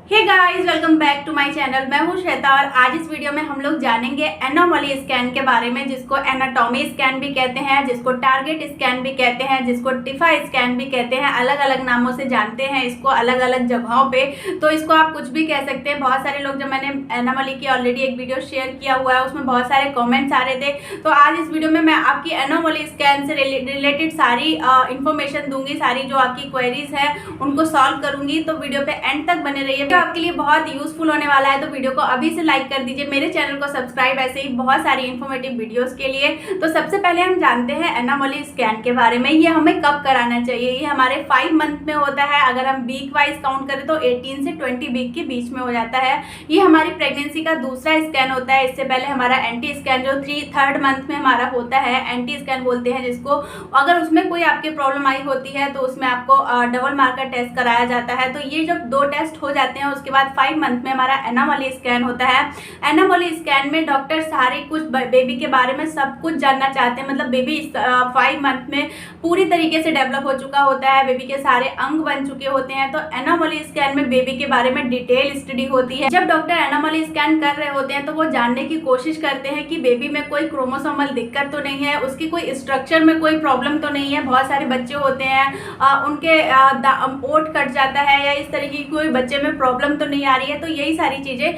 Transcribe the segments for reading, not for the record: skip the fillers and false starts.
Hey guys, welcome back to my channel. मैं हूं श्वेता और आज इस वीडियो में हम लोग जानेंगे एनोमली स्कैन के बारे में, जिसको एनाटॉमी स्कैन भी कहते हैं, जिसको टारगेट स्कैन भी कहते हैं, जिसको टिफा स्कैन भी कहते हैं। अलग अलग नामों से जानते हैं इसको अलग अलग जगहों पे, तो इसको आप कुछ भी कह सकते हैं। बहुत सारे लोग, जब मैंने एनोमली की ऑलरेडी एक वीडियो शेयर किया हुआ है, उसमें बहुत सारे कॉमेंट्स आ रहे थे। तो आज इस वीडियो में मैं आपकी एनोमली स्कैन से रिलेटेड सारी इंफॉर्मेशन दूंगी, सारी जो आपकी क्वेरीज है उनको सॉल्व करूंगी। तो वीडियो पे एंड तक बने रहिए, आपके लिए बहुत यूजफुल होने वाला है। तो वीडियो को अभी से लाइक कर दीजिए, मेरे चैनल को सब्सक्राइब, ऐसे ही बहुत सारी इंफॉर्मेटिव वीडियोस के लिए। तो सबसे पहले हम जानते हैं एनोमली स्कैन के बारे में। ये हमें कब कराना चाहिए? ये हमारे 5 मंथ में होता है। अगर हम वीक वाइज काउंट करें तो 18 से 20 वीक के बीच में हो जाता है। ये हमारी प्रेगनेंसी का दूसरा स्कैन होता है। इससे पहले हमारा एंटी स्कैन जो 3rd मंथ में हमारा होता है, एंटी स्कैन बोलते हैं जिसको। अगर उसमें कोई आपके प्रॉब्लम आई होती है तो उसमें आपको डबल मार्कर टेस्ट कराया जाता है। तो ये जब 2 टेस्ट हो जाते हैं, उसके बाद 5 मंथ में हमारा एनोमली स्कैन होता है। एनोमली स्कैन में डॉक्टर सारे कुछ बेबी के बारे में सब कुछ जानना चाहते हैं। मतलब बेबी 5 मंथ में पूरी तरीके से डेवलप हो चुका होता है, बेबी के सारे अंग बन चुके होते हैं। तो एनोमली स्कैन में बेबी के बारे में डिटेल स्टडी होती है। जब डॉक्टर एनोमली स्कैन कर रहे होते हैं तो वो जानने की कोशिश करते हैं कि बेबी में कोई क्रोमोसोमल दिक्कत तो नहीं है, उसकी कोई स्ट्रक्चर में कोई प्रॉब्लम तो नहीं है। बहुत सारे बच्चे होते हैं उनके ओट कट जाता है या इस तरीके की कोई बच्चे में प्रॉब्लम तो नहीं आ रही है। तो यही सारी चीजें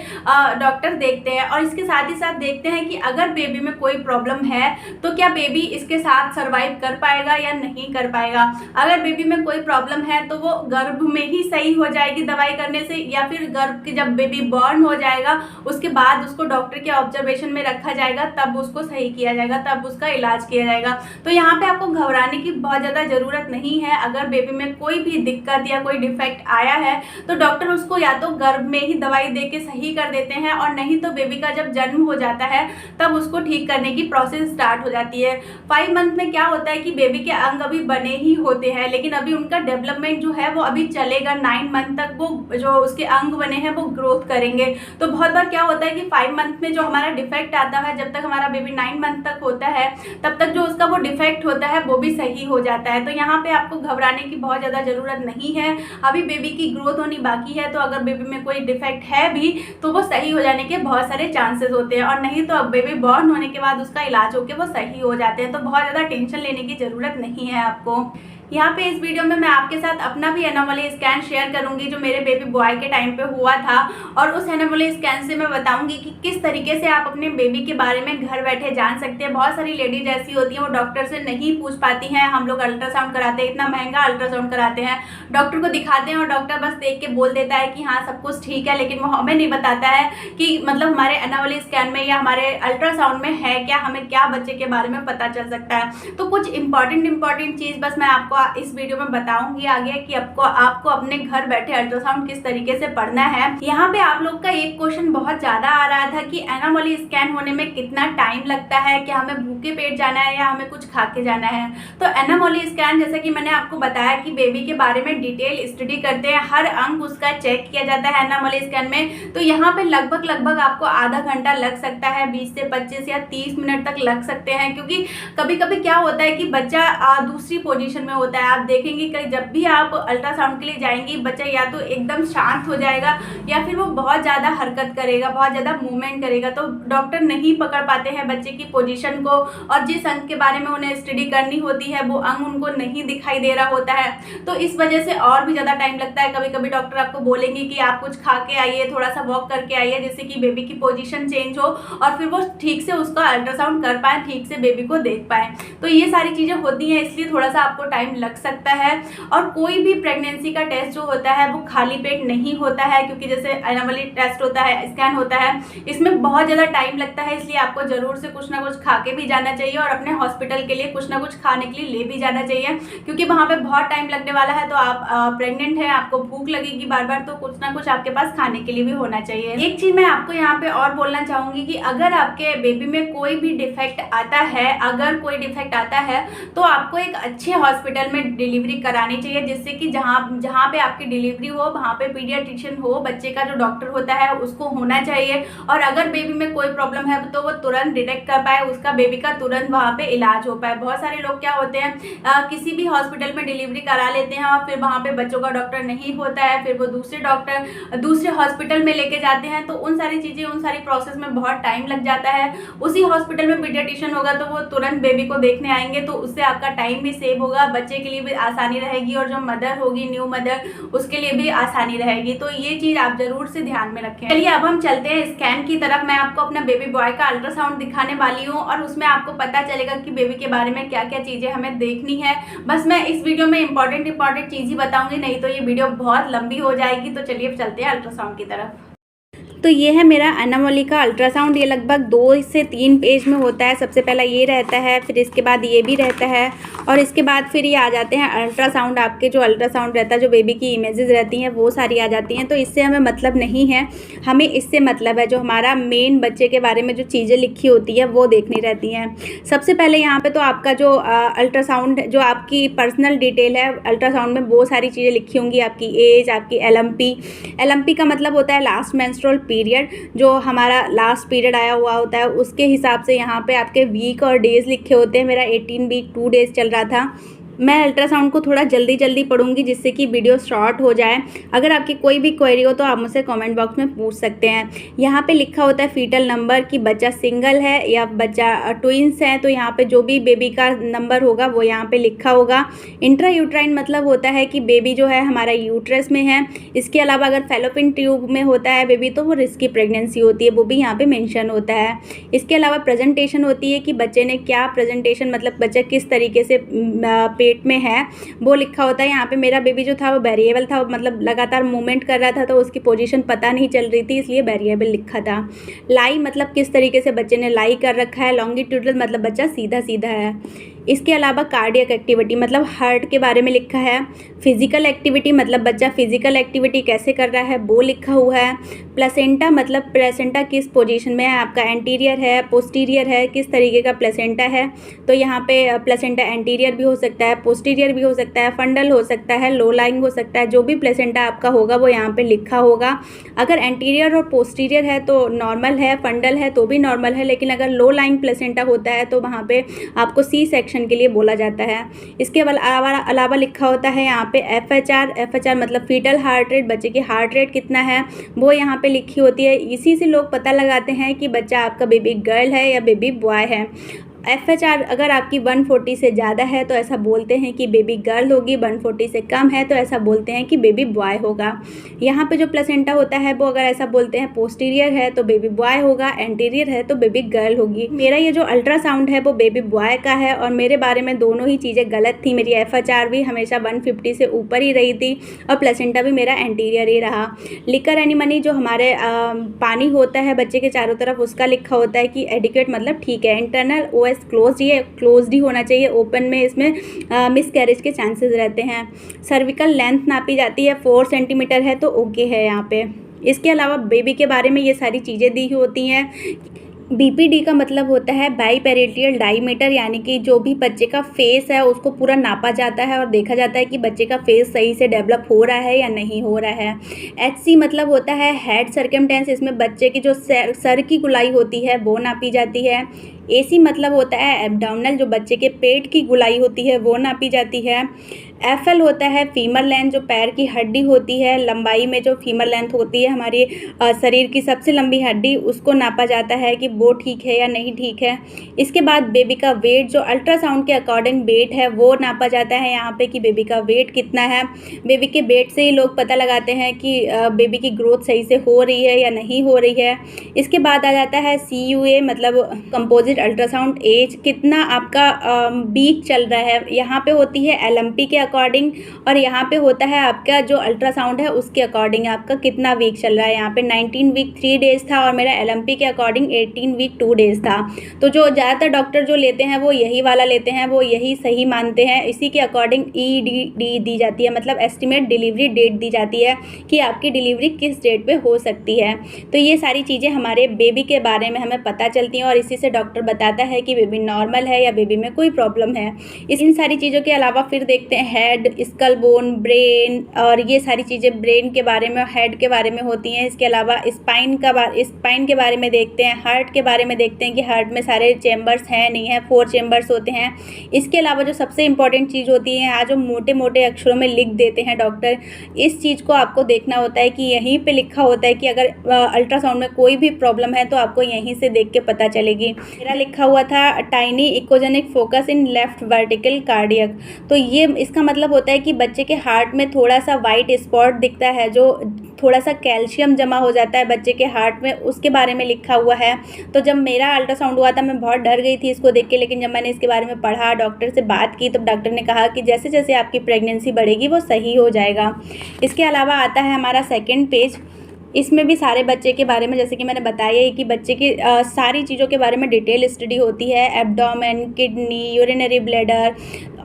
डॉक्टर देखते हैं। और इसके साथ ही साथ देखते हैं कि अगर बेबी में कोई प्रॉब्लम है तो क्या बेबी इसके साथ सर्वाइव कर पाएगा या नहीं कर पाएगा। अगर बेबी में कोई प्रॉब्लम है तो वो गर्भ में ही सही हो जाएगी दवाई करने से, या फिर गर्भ के जब बेबी बॉर्न हो जाएगा उसके बाद उसको डॉक्टर के ऑब्जर्वेशन में रखा जाएगा, तब उसको सही किया जाएगा, तब उसका इलाज किया जाएगा। तो यहाँ पे आपको घबराने की बहुत ज़्यादा ज़रूरत नहीं है। अगर बेबी में कोई भी दिक्कत या कोई डिफेक्ट आया है तो डॉक्टर उसको या तो गर्भ में ही दवाई दे के सही कर देते हैं, और नहीं तो बेबी का जब जन्म हो जाता है तब उसको ठीक करने की प्रोसेस स्टार्ट हो जाती है। 5 मंथ में क्या होता है कि बेबी के अंग अभी बने ही होते हैं, लेकिन अभी उनका डेवलपमेंट जो है वो अभी चलेगा। 9 मंथ तक वो जो उसके अंग बने हैं वो ग्रोथ करेंगे। तो बहुत बार क्या होता है कि 5 मंथ में जो हमारा डिफेक्ट आता है, जब तक हमारा बेबी 9 मंथ तक होता है तब तक जो उसका वो डिफेक्ट होता है वो भी सही हो जाता है। तो यहाँ पे आपको घबराने की बहुत ज़्यादा ज़रूरत नहीं है। अभी बेबी की ग्रोथ होनी बाकी है, तो अगर बेबी में कोई डिफेक्ट है भी तो वो सही हो जाने के बहुत सारे चांसेस होते हैं, और नहीं तो अब बेबी बॉर्न होने के बाद उसका इलाज होकर वो सही हो जाते हैं। तो बहुत ज़्यादा टेंशन लेने की ज़रूरत नहीं है आपको। यहाँ पे इस वीडियो में मैं आपके साथ अपना भी एनोमली स्कैन शेयर करूंगी जो मेरे बेबी बॉय के टाइम पे हुआ था, और उस एनोमली स्कैन से मैं बताऊंगी कि किस तरीके से आप अपने बेबी के बारे में घर बैठे जान सकते हैं। बहुत सारी लेडीज ऐसी होती हैं वो डॉक्टर से नहीं पूछ पाती हैं। हम लोग अल्ट्रासाउंड कराते हैं, इतना महंगा अल्ट्रासाउंड कराते हैं, डॉक्टर को दिखाते हैं और डॉक्टर बस देख के बोल देता है कि हाँ सब कुछ ठीक है, लेकिन वो हमें नहीं बताता है कि मतलब हमारे एनोमली स्कैन में या हमारे अल्ट्रासाउंड में है क्या, हमें क्या बच्चे के बारे में पता चल सकता है। तो कुछ इंपॉर्टेंट चीज बस मैं आपको इस वीडियो में बताऊंगी आगे कि आपको अपने घर बैठे अल्ट्रासाउंड किस तरीके से पढ़ना है। यहाँ पे आप लोग का एक क्वेश्चन बहुत ज्यादा आ रहा था कि एनोमली स्कैन होने में कितना टाइम लगता है, क्या हमें भूखे पेट जाना है या हमें कुछ खा के जाना है। तो एनोमली स्कैन, जैसे कि मैंने आपको बताया कि बेबी के बारे में डिटेल स्टडी करते हैं, हर अंग उसका चेक किया जाता है एनोमली स्कैन में। तो यहाँ पे लगभग आपको आधा घंटा लग सकता है, 20 से 25 या 30 मिनट तक लग सकते हैं, क्योंकि कभी कभी क्या होता है कि बच्चा दूसरी पोजीशन में होता है। आप देखेंगे कि जब भी आप अल्ट्रासाउंड के लिए जाएंगी, बच्चा या तो एकदम शांत हो जाएगा या फिर वो बहुत ज़्यादा हरकत करेगा, बहुत ज़्यादा मूवमेंट करेगा। तो डॉक्टर नहीं पकड़ पाते हैं बच्चे की पोजीशन को, और जिस अंग के बारे में उन्हें स्टडी करनी होती है वो अंग उनको नहीं दिखाई दे रहा होता है। तो इस वजह से और भी ज़्यादा टाइम लगता है। कभी कभी डॉक्टर आपको बोलेंगे कि आप कुछ खा के आइए, थोड़ा सा वॉक करके आइए, जिससे कि बेबी की पोजीशन चेंज हो और फिर वो ठीक से उसका अल्ट्रासाउंड कर पाए, ठीक से बेबी को देख पाए। तो ये सारी चीज़ें होती हैं, इसलिए थोड़ा सा आपको टाइम लग सकता है। और कोई भी प्रेगनेंसी का टेस्ट जो होता है वो खाली पेट नहीं होता है, क्योंकि जैसे एनोमली टेस्ट होता है, स्कैन होता है, इसमें बहुत ज़्यादा टाइम लगता है। इसलिए आपको ज़रूर से कुछ ना कुछ खा के भी जाना चाहिए, और अपने हॉस्पिटल के लिए कुछ ना कुछ खाने के लिए ले भी जाना चाहिए, क्योंकि वहाँ पे बहुत टाइम लगने वाला है। तो आप प्रेग्नेंट हैं, आपको भूख लगेगी बार बार, तो कुछ ना कुछ आपके पास खाने के लिए भी होना चाहिए। एक चीज़ मैं आपको यहाँ पे और बोलना चाहूँगी कि अगर आपके बेबी में कोई भी डिफेक्ट आता है, अगर कोई डिफेक्ट आता है तो आपको एक अच्छे हॉस्पिटल हॉस्पिटल में डिलीवरी करानी चाहिए, जिससे कि जहाँ पे आपकी डिलीवरी हो वहाँ पे पीडियाट्रिशियन हो, बच्चे का जो डॉक्टर होता है उसको होना चाहिए। और अगर बेबी में कोई प्रॉब्लम है तो वो तुरंत डिटेक्ट कर पाए, उसका बेबी का तुरंत वहाँ पे इलाज हो पाए। बहुत सारे लोग क्या होते हैं किसी भी हॉस्पिटल में डिलीवरी करा लेते हैं और फिर वहाँ पे बच्चों का डॉक्टर नहीं होता है, फिर वो दूसरे हॉस्पिटल में लेके जाते हैं, तो उन सारी चीज़ें, उन सारी प्रोसेस में बहुत टाइम लग जाता है। उसी हॉस्पिटल में पीडियाट्रिशियन होगा तो वो तुरंत बेबी को देखने आएंगे, तो उससे आपका टाइम भी सेव होगा, बच्चे के लिए भी आसानी रहेगी और जो मदर होगी, न्यू मदर, उसके लिए भी आसानी रहेगी। तो ये चीज़ आप जरूर से ध्यान में रखें। चलिए अब हम चलते हैं स्कैन की तरफ। मैं आपको अपना बेबी बॉय का अल्ट्रासाउंड दिखाने वाली हूँ और उसमें आपको पता चलेगा कि बेबी के बारे में क्या क्या चीज़ें हमें देखनी है। बस मैं इस वीडियो में इंपॉर्टेंट चीज़ ही बताऊंगी, नहीं तो ये वीडियो बहुत लंबी हो जाएगी। तो चलिए चलते हैं अल्ट्रासाउंड की तरफ। तो ये है मेरा एनामोली का अल्ट्रासाउंड। ये लगभग 2 से 3 पेज में होता है। सबसे पहला ये रहता है, फिर इसके बाद ये भी रहता है और इसके बाद फिर ये आ जाते हैं अल्ट्रासाउंड। आपके जो अल्ट्रासाउंड रहता है, जो बेबी की इमेजेस रहती हैं वो सारी आ जाती हैं। तो इससे हमें मतलब नहीं है, हमें इससे मतलब है जो हमारा मेन बच्चे के बारे में जो चीज़ें लिखी होती है वो देखनी रहती हैं। सबसे पहले यहाँ पर तो आपका जो अल्ट्रासाउंड, जो आपकी पर्सनल डिटेल है अल्ट्रासाउंड में, वो सारी चीज़ें लिखी होंगी। आपकी एज, आपकी LMP का मतलब होता है लास्ट मेंस्ट्रुअल पीरियड, जो हमारा लास्ट पीरियड आया हुआ होता है उसके हिसाब से यहाँ पे आपके वीक और डेज लिखे होते हैं। मेरा 18 वीक 2 डेज चल रहा था। मैं अल्ट्रासाउंड को थोड़ा जल्दी पढ़ूंगी जिससे कि वीडियो शॉर्ट हो जाए। अगर आपकी कोई भी क्वेरी हो तो आप मुझसे कमेंट बॉक्स में पूछ सकते हैं। यहाँ पे लिखा होता है फीटल नंबर, कि बच्चा सिंगल है या बच्चा ट्विंस है, तो यहाँ पे जो भी बेबी का नंबर होगा वो यहाँ पे लिखा होगा। इंट्रा यूट्राइन मतलब होता है कि बेबी जो है हमारा यूट्रस में है। इसके अलावा अगर फैलोपियन ट्यूब में होता है बेबी तो वो रिस्की प्रेगनेंसी होती है, वो भी यहाँ पे मेंशन होता है। इसके अलावा प्रेजेंटेशन होती है कि बच्चे ने क्या प्रेजेंटेशन, मतलब बच्चा किस तरीके से पेट में है, वो लिखा होता है। यहाँ पे मेरा बेबी जो था वो वेरिएबल था, मतलब लगातार मूवमेंट कर रहा था तो उसकी पोजीशन पता नहीं चल रही थी, इसलिए वेरिएबल लिखा था। लाई मतलब किस तरीके से बच्चे ने लाई कर रखा है। लॉन्गिट्यूडल मतलब बच्चा सीधा सीधा है। इसके अलावा कार्डियक एक्टिविटी मतलब हार्ट के बारे में लिखा है। फिजिकल एक्टिविटी मतलब बच्चा फिजिकल एक्टिविटी कैसे कर रहा है वो लिखा हुआ है। प्लेसेंटा मतलब प्लेसेंटा किस पोजीशन में है, आपका एंटीरियर है, पोस्टीरियर है, किस तरीके का प्लेसेंटा है। तो यहाँ पे प्लेसेंटा एंटीरियर भी हो सकता है, पोस्टीरियर भी हो सकता है, फंडल हो सकता है, लो लाइंग हो सकता है। जो भी प्लेसेंटा आपका होगा वो यहाँ पे लिखा होगा। अगर एंटीरियर और पोस्टीरियर है तो नॉर्मल है, फंडल है तो भी नॉर्मल है, लेकिन अगर लो लाइंग प्लेसेंटा होता है तो वहाँ पे आपको सी सेक्शन के लिए बोला जाता है। इसके अलावा लिखा होता है यहाँ पे FHR मतलब फीटल हार्ट रेट, बच्चे की हार्ट रेट कितना है वो यहाँ पे लिखी होती है। इसी से लोग पता लगाते हैं कि बच्चा आपका बेबी गर्ल है या बेबी बॉय है। FHR अगर आपकी 140 से ज़्यादा है तो ऐसा बोलते हैं कि बेबी गर्ल होगी, 140 से कम है तो ऐसा बोलते हैं कि बेबी बॉय होगा। यहाँ पे जो प्लेसेंटा होता है वो अगर ऐसा बोलते हैं पोस्टीरियर है तो बेबी बॉय होगा, एंटीरियर है तो बेबी गर्ल होगी। मेरा ये जो अल्ट्रासाउंड है वो बेबी बॉय का है और मेरे बारे में दोनों ही चीज़ें गलत थी। मेरी FHR भी हमेशा 150 से ऊपर ही रही थी और प्लेसेंटा भी मेरा एंटीरियर ही रहा। लिकर एनिमनी जो हमारे पानी होता है बच्चे के चारों तरफ, उसका लिखा होता है कि एडिक्वेट मतलब ठीक है। इंटरनल OS क्लोज्ड ही होना चाहिए, ओपन में इसमें मिसकैरेज के चांसेस रहते हैं। सर्विकल लेंथ नापी जाती है, 4 सेंटीमीटर है तो ओके है यहाँ पे। इसके अलावा बेबी के बारे में ये सारी चीज़ें दी होती हैं। BPD का मतलब होता है बाईपेरिटियल डायमीटर, यानी कि जो भी बच्चे का फेस है उसको पूरा नापा जाता है और देखा जाता है कि बच्चे का फेस सही से डेवलप हो रहा है या नहीं हो रहा है। HC मतलब होता है हेड सर्कमटेंस, इसमें बच्चे की जो सर की गोलाई होती है वो नापी जाती है। AC मतलब होता है एब्डोमिनल, जो बच्चे के पेट की गोलाई होती है वो नापी जाती है। FL होता है फीमर लेंथ, जो पैर की हड्डी होती है, लंबाई में जो फीमर लेंथ होती है हमारी शरीर की सबसे लंबी हड्डी, उसको नापा जाता है कि वो ठीक है या नहीं ठीक है। इसके बाद बेबी का वेट, जो अल्ट्रासाउंड के अकॉर्डिंग वेट है वो नापा जाता है यहाँ पे कि बेबी का वेट कितना है। बेबी के वेट से ही लोग पता लगाते हैं कि बेबी की ग्रोथ सही से हो रही है या नहीं हो रही है। इसके बाद आ जाता है CUA मतलब कंपोजिट अल्ट्रासाउंड एज, कितना आपका वीक चल रहा है। यहाँ पे होती है LMP के अकॉर्डिंग और यहाँ पे होता है आपका जो अल्ट्रासाउंड है उसके अकॉर्डिंग आपका कितना वीक चल रहा है। यहाँ पे 19 वीक 3 डेज था और मेरा LMP के अकॉर्डिंग 18 वीक 2 डेज था। तो जो ज़्यादातर डॉक्टर जो लेते हैं वो यही वाला लेते हैं, वो यही सही मानते हैं। इसी के अकॉर्डिंग EDD दी जाती है, मतलब एस्टिमेट डिलीवरी डेट दी जाती है कि आपकी डिलीवरी किस डेट पे हो सकती है। तो ये सारी चीज़ें हमारे बेबी के बारे में हमें पता चलती हैं और इसी से डॉक्टर बताता है कि बेबी नॉर्मल है या बेबी में कोई प्रॉब्लम है। इन सारी चीज़ों के अलावा फिर देखते हैं हेड, स्कल बोन, ब्रेन, और ये सारी चीज़ें ब्रेन के बारे में, हेड के बारे में होती हैं। इसके अलावा स्पाइन के बारे में देखते हैं, हार्ट के बारे में देखते हैं कि हार्ट में सारे चेम्बर्स हैं नहीं है, 4 चेम्बर्स होते हैं। इसके अलावा जो सबसे इम्पॉर्टेंट चीज़ होती है, आज जो मोटे मोटे अक्षरों में लिख देते हैं डॉक्टर, इस चीज़ को आपको देखना होता है कि यहीं पे लिखा होता है कि अगर अल्ट्रासाउंड में कोई भी प्रॉब्लम है तो आपको यहीं से देख के पता चलेगी। मेरा लिखा हुआ था tiny echogenic focus in left vertical cardiac, तो ये इसका मतलब होता है कि बच्चे के हार्ट में थोड़ा सा वाइट स्पॉट दिखता है, जो थोड़ा सा कैल्शियम जमा हो जाता है बच्चे के हार्ट में, उसके बारे में लिखा हुआ है। तो जब मेरा अल्ट्रासाउंड हुआ था मैं बहुत डर गई थी इसको देख के, लेकिन जब मैंने इसके बारे में पढ़ा, डॉक्टर से बात की, तब डॉक्टर ने कहा कि जैसे जैसे आपकी प्रेगनेंसी बढ़ेगी वो सही हो जाएगा। इसके अलावा आता है हमारा सेकेंड पेज। इसमें भी सारे बच्चे के बारे में, जैसे कि मैंने बताया है कि बच्चे की सारी चीज़ों के बारे में डिटेल स्टडी होती है। Abdomen, kidney, urinary bladder,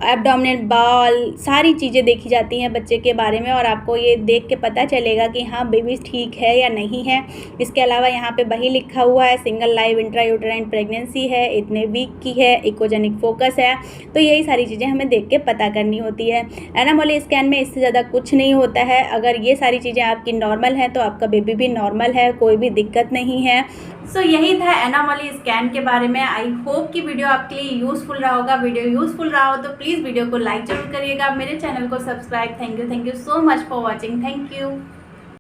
abdominal bowel, सारी चीज़ें देखी जाती हैं बच्चे के बारे में, और आपको ये देख के पता चलेगा कि हाँ बेबी ठीक है या नहीं है। इसके अलावा यहाँ पे वही लिखा हुआ है, सिंगल लाइव इंट्रायूटेराइन प्रेगनेंसी है, इतने वीक की है, इकोजेनिक फोकस है। तो यही सारी चीज़ें हमें देख के पता करनी होती है। एनामोली स्कैन में इससे ज़्यादा कुछ नहीं होता है। अगर ये सारी चीज़ें आपकी नॉर्मल हैं तो आपका बेबी भी नॉर्मल है, कोई भी दिक्कत नहीं है। सो यही था एनामोली स्कैन के बारे में। आई होप कि वीडियो आपके लिए यूज़फुल रहा होगा। वीडियो यूज़फुल रहा हो तो प्लीज़ वीडियो को लाइक जरूर करिएगा, मेरे चैनल को subscribe. Thank you so much for watching. Thank you.